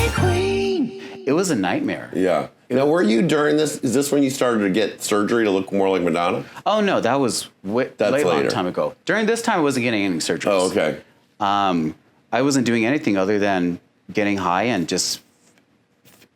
Hey Qween. It was a nightmare. Yeah. Now, were you during this? Is this when you started to get surgery to look more like Madonna? Oh no, that was That's long later. time ago. During this time, I wasn't getting any surgeries. Oh, okay. I wasn't doing anything other than getting high and just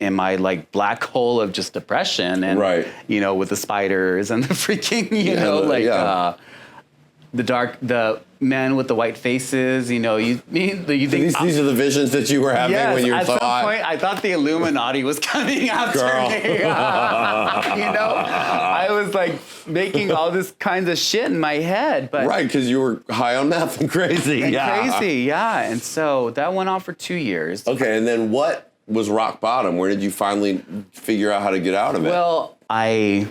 in my like black hole of just depression and Right. you know, with the spiders and the freaking the men with the white faces, you know, you think These are the visions that you were having when you were at so some high. point I thought the Illuminati was coming after Girl. me. You know, I was like making all this kinds of shit in my head, but Right, because you were high on meth and crazy. And so that went on for 2 years. Okay, and then what was rock bottom? Where did you finally figure out how to get out of it? Well, I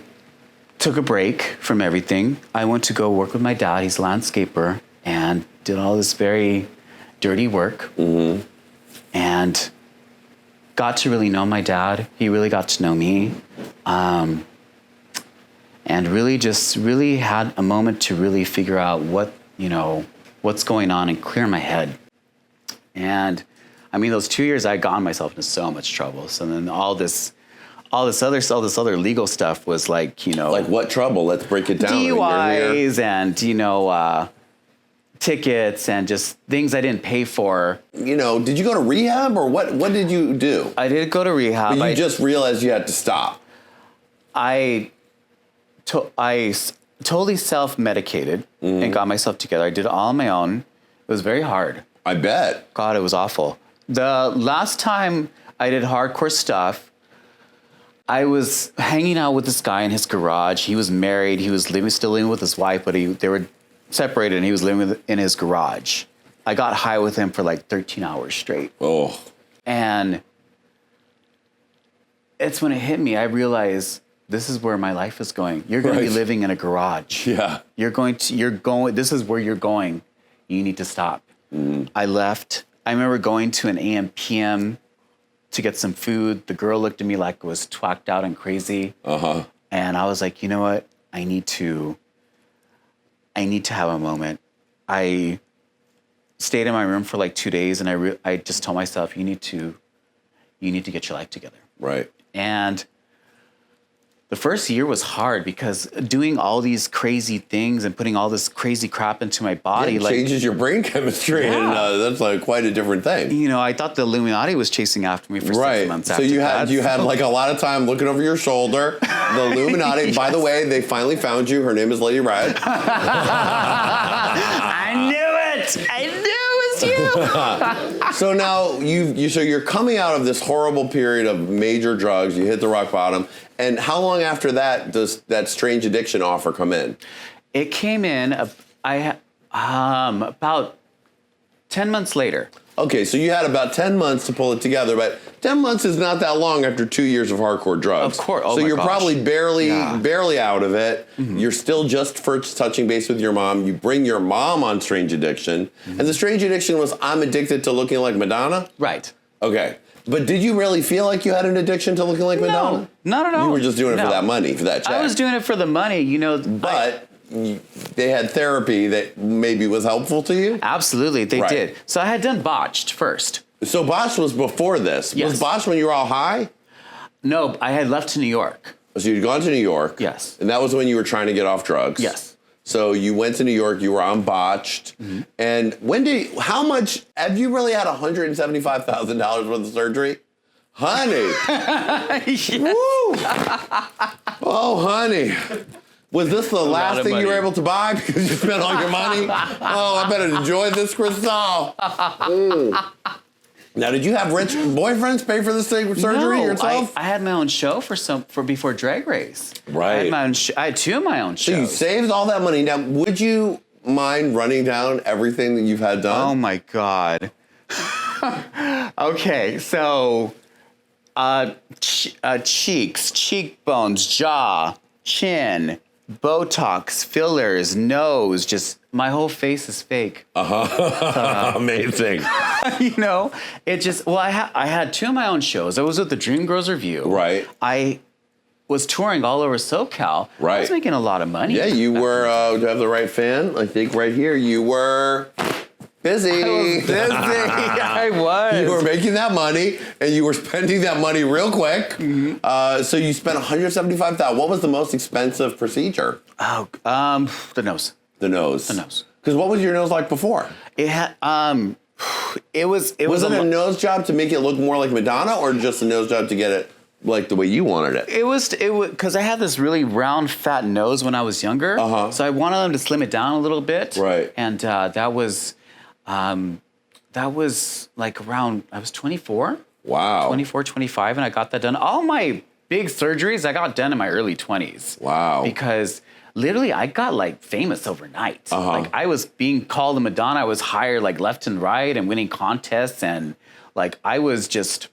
took a break from everything. I went to go work with my dad. He's a landscaper and did all this very dirty work. Mm-hmm. And got to really know my dad. He really got to know me. And really had a moment to really figure out what's going on and clear my head. And I mean, those 2 years I had gotten myself into so much trouble. So then all this other legal stuff was like, you know, like what trouble? Let's break it down. DUIs and, tickets and just things I didn't pay for. You know, did you go to rehab or what did you do? I did go to rehab. But you just realized you had to stop. I totally self-medicated and got myself together. I did it all on my own. It was very hard. I bet. God, it was awful. The last time I did hardcore stuff, I was hanging out with this guy in his garage. He was married. He was still living with his wife, but they were separated, and he was living in his garage. I got high with him for like 13 hours straight. Oh. And it's when it hit me, I realized this is where my life is going. You're going to be living in a garage. Yeah. This is where you're going. You need to stop. I left. I remember going to an AM PM to get some food. The girl looked at me like I was twacked out and crazy. Uh-huh. And I was like, you know what? I need to have a moment. I stayed in my room for like 2 days, and I just told myself, you need to get your life together. Right. And the first year was hard because doing all these crazy things and putting all this crazy crap into my body, It changes your brain chemistry, and that's like quite a different thing. You know, I thought the Illuminati was chasing after me for 6 months. So you had like a lot of time looking over your shoulder. The Illuminati. Yes. By the way, they finally found you. Her name is Lady Red. I knew it. I knew it was you. So now you're coming out of this horrible period of major drugs. You hit the rock bottom. And how long after that does that strange addiction offer come in? It came in about 10 months later. Okay, so you had about 10 months to pull it together, but 10 months is not that long after 2 years of hardcore drugs. Of course. Oh, so my you're gosh. probably barely out of it. Mm-hmm. You're still just first touching base with your mom. You bring your mom on strange addiction. Mm-hmm. And the strange addiction was, I'm addicted to looking like Madonna? Right. Okay. But did you really feel like you had an addiction to looking like Madonna? No, not at all. You were just doing it for that money, for that check. I was doing it for the money, you know. But they had therapy that maybe was helpful to you? Absolutely, they did. So I had done Botched first. So Botched was before this. Yes. Was Botched when you were all high? No, I had left to New York. So you'd gone to New York. Yes. And that was when you were trying to get off drugs. Yes. So you went to New York, you were on Botched. Mm-hmm. And how much, have you really had $175,000 worth of surgery? Honey. Yes. Woo. Oh, honey. Was this the last thing you were able to buy because you spent all your money? Oh, I better enjoy this, Crystal. Now, did you have rich boyfriends pay for this surgery yourself? I had my own show for before Drag Race. Right. I had two of my own shows. So you saved all that money. Now, would you mind running down everything that you've had done? Oh my God. Okay, so cheeks, cheekbones, jaw, chin, Botox, fillers, nose, just my whole face is fake. Amazing. You know, it just, well, I had two of my own shows. I was with the Dream Girls Review. Right. I was touring all over SoCal. Right. I was making a lot of money. Yeah, you were, do I have the right fan? I think right here, you were busy. I was busy. I was. You were making that money, and you were spending that money real quick. So you spent $175,000. What was the most expensive procedure? Oh, the nose. The nose. The nose. Because what was your nose like before? It had it was Was it a nose job to make it look more like Madonna, or just a nose job to get it like the way you wanted it? It was because I had this really round, fat nose when I was younger. So I wanted them to slim it down a little bit. Right. And that was like around, I was 24. Wow. 24, 25, and I got that done. All my big surgeries I got done in my early 20s. Wow. Because literally I got like famous overnight. Like I was being called a Madonna. I was hired like left and right and winning contests, and like I was just,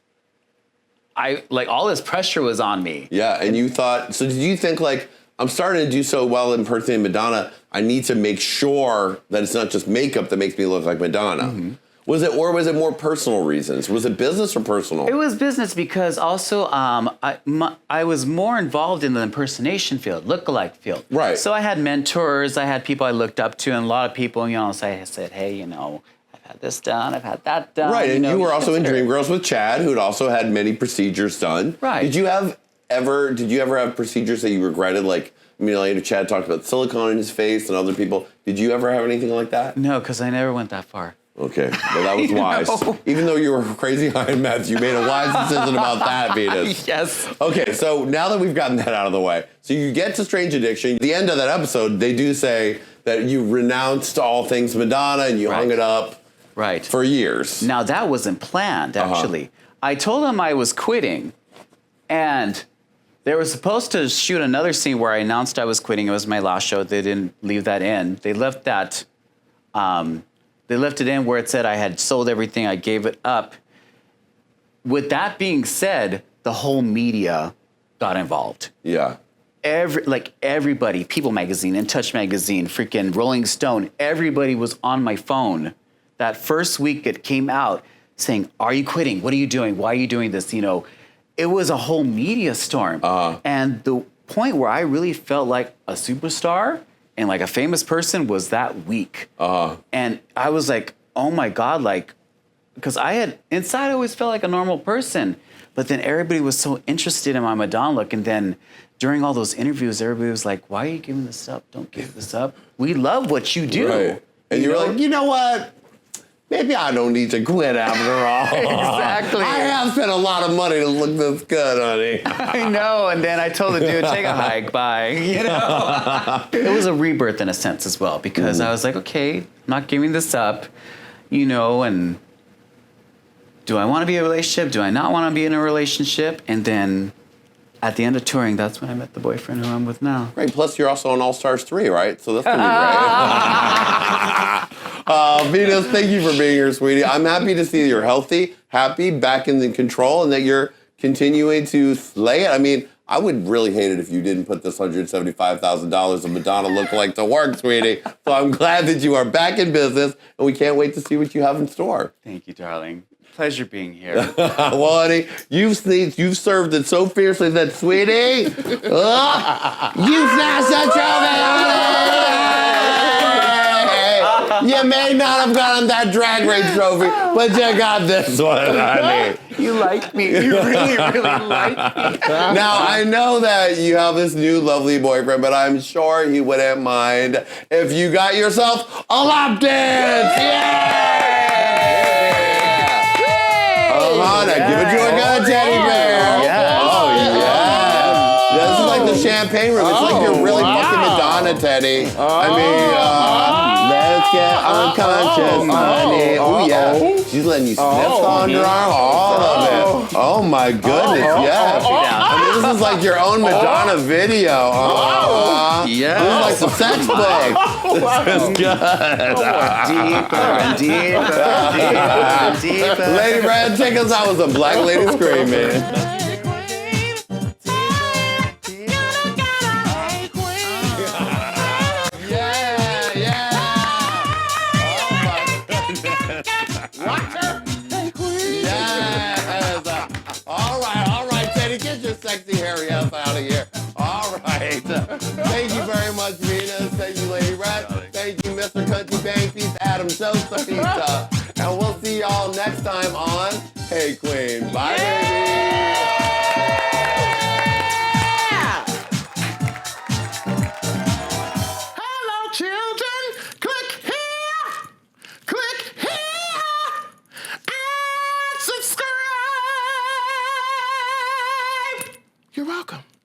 like all this pressure was on me. Yeah, and you thought, so did you think like, I'm starting to do so well impersonating Madonna, I need to make sure that it's not just makeup that makes me look like Madonna? Was it more personal reasons? Was it business or personal? It was business because also I was more involved in the impersonation field, lookalike field. Right. So I had mentors, I had people I looked up to, and a lot of people, said, hey, I've had this done, I've had that done. Right, and you were also in Dreamgirls with Chad, who'd also had many procedures done. Right. Did you ever have procedures that you regretted? Like, Chad talked about silicone in his face and other people. Did you ever have anything like that? No, because I never went that far. Okay, well, that was wise. Even though you were crazy high in meth, you made a wise decision about that, Venus. Yes. Okay, so now that we've gotten that out of the way, so you get to Strange Addiction. At the end of that episode, they do say that you renounced all things Madonna and you hung it up for years. Now, that wasn't planned, actually. I told them I was quitting, and they were supposed to shoot another scene where I announced I was quitting. It was my last show. They didn't leave that in. They left that... They left it in where it said I had sold everything, I gave it up. With that being said, the whole media got involved. Yeah. Everybody, People Magazine, In Touch Magazine, freaking Rolling Stone, everybody was on my phone that first week it came out saying, are you quitting? What are you doing? Why are you doing this? It was a whole media storm. And the point where I really felt like a superstar and like a famous person was that week. And I was like, oh my God, because inside I always felt like a normal person, but then everybody was so interested in my Madonna look. And then during all those interviews, everybody was like, why are you giving this up? Don't give this up. We love what you do. Right. And you were like, you know what? Maybe I don't need to quit after all. Exactly. I have spent a lot of money to look this good, honey. I know. And then I told the dude, take a hike, bye. It was a rebirth in a sense as well, because I was like, okay, I'm not giving this up, and do I want to be in a relationship? Do I not want to be in a relationship? And then at the end of touring, that's when I met the boyfriend who I'm with now. Right. Plus, you're also on All Stars 3, right? So that's going to be great. Venus, thank you for being here, sweetie. I'm happy to see that you're healthy, happy, back in the control, and that you're continuing to slay it. I mean, I would really hate it if you didn't put this $175,000 of Madonna lookalike to work, sweetie. So I'm glad that you are back in business, and we can't wait to see what you have in store. Thank you, darling. Pleasure being here. Well, honey, you've served it so fiercely that, sweetie, you snatched that trophy, honey! You may not have gotten that drag race trophy, but you got this one, honey. You like me. You really, really like me. Now, I know that you have this new lovely boyfriend, but I'm sure he wouldn't mind if you got yourself a lap dance. Yay! Now give it to a good teddy bear. Yes. Oh, yeah. This is like the champagne room. It's like you're really fucking Madonna, Teddy. I mean, let's get unconscious, honey. Oh, yeah. She's letting you sniff on your arm. All of it. Oh, my goodness. Yes. I mean, this is like your own Madonna video. Yeah. This is like some sex book. This is good. Deeper and deeper and deeper and deeper. Lady Red, take us out with some Black Lady Screaming. Sexy hairy ass out of here. All right. Thank you very much, Venus. Thank you, Lady Red. Thank you, Mr. Country Bang Piece, Adam so Sarita. And we'll see y'all next time on Hey Qween. Bye, baby. Hello, children. Click here, and subscribe. You're welcome.